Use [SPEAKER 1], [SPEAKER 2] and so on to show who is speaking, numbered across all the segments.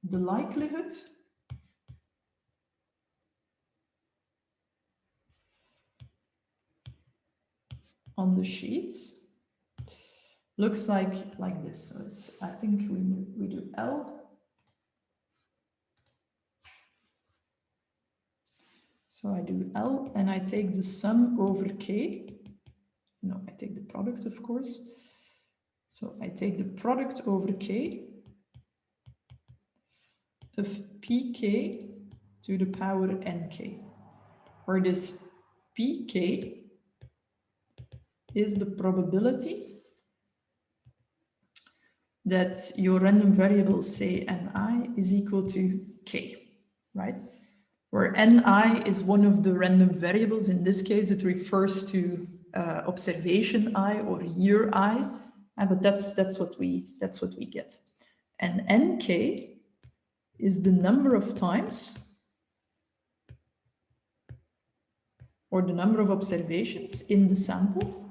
[SPEAKER 1] the likelihood on the sheets looks like this. So it's, I think we do L. So I do L and I take the sum over K. No, I take the product, of course. So I take the product over K of Pk to the power Nk, where this Pk is the probability that your random variable, say Ni, is equal to K, right? Where Ni is one of the random variables. In this case, it refers to observation I or year I, but that's what we get. And Nk is the number of times or the number of observations in the sample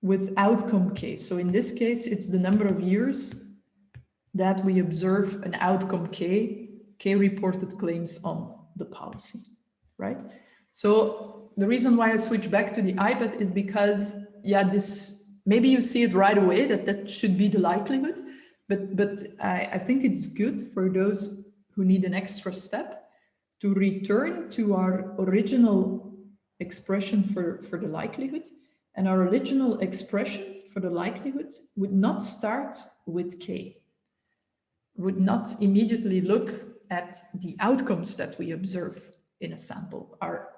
[SPEAKER 1] with outcome K. So in this case, it's the number of years that we observe an outcome K reported claims on the policy, right? So the reason why I switch back to the iPad is because, yeah, this, maybe you see it right away that should be the likelihood, but I think it's good for those who need an extra step to return to our original expression for the likelihood. And our original expression for the likelihood would not start with K, would not immediately look at the outcomes that we observe in a sample. Our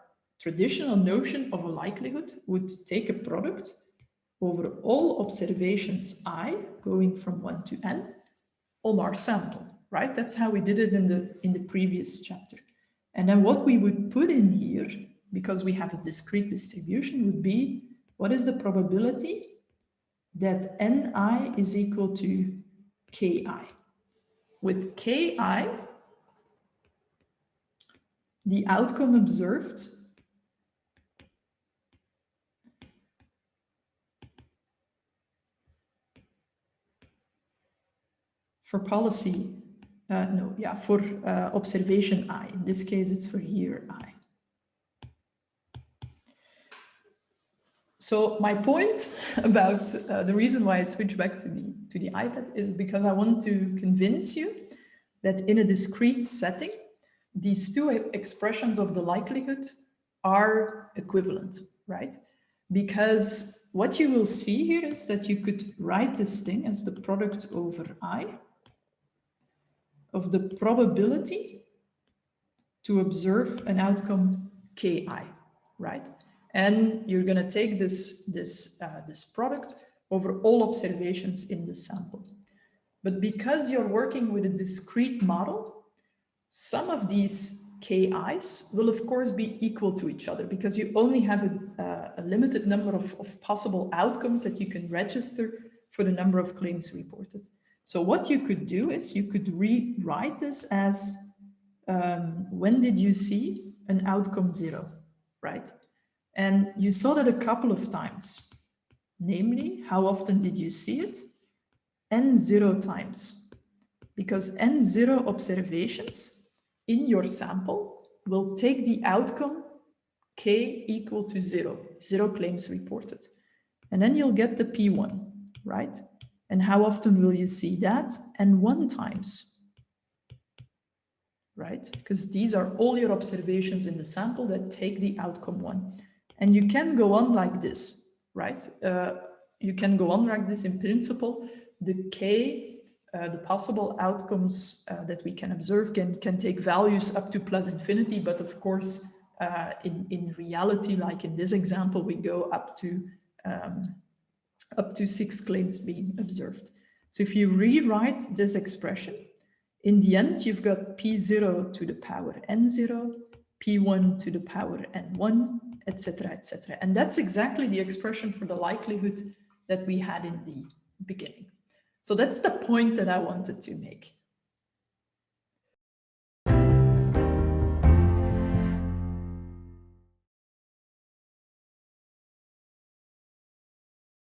[SPEAKER 1] traditional notion of a likelihood would take a product over all observations I, going from 1 to n, on our sample, right? That's how we did it in the previous chapter. And then what we would put in here, because we have a discrete distribution, would be, what is the probability that Ni is equal to Ki? With Ki, the outcome observed for policy, for observation I. In this case, it's for year I. So my point about the reason why I switch back to the iPad is because I want to convince you that in a discrete setting, these two expressions of the likelihood are equivalent, right? Because what you will see here is that you could write this thing as the product over I of the probability to observe an outcome Ki, right? And you're going to take this product over all observations in the sample. But because you're working with a discrete model, some of these Ki's will of course be equal to each other because you only have a limited number of possible outcomes that you can register for the number of claims reported. So what you could do is you could rewrite this as when did you see an outcome 0, right? And you saw that a couple of times. Namely, how often did you see it? N0 times. Because N0 observations in your sample will take the outcome K equal to 0, 0 claims reported. And then you'll get the P1, right? And how often will you see that? N1 times, right? Because these are all your observations in the sample that take the outcome 1. And you can go on like this, right? You can go on like this in principle. The K, the possible outcomes that we can observe can take values up to plus infinity, but of course, in reality, like in this example, we go up to 6 claims being observed. So if you rewrite this expression, in the end, you've got P0 to the power N0, P1 to the power N1, etc., etc. And that's exactly the expression for the likelihood that we had in the beginning. So that's the point that I wanted to make.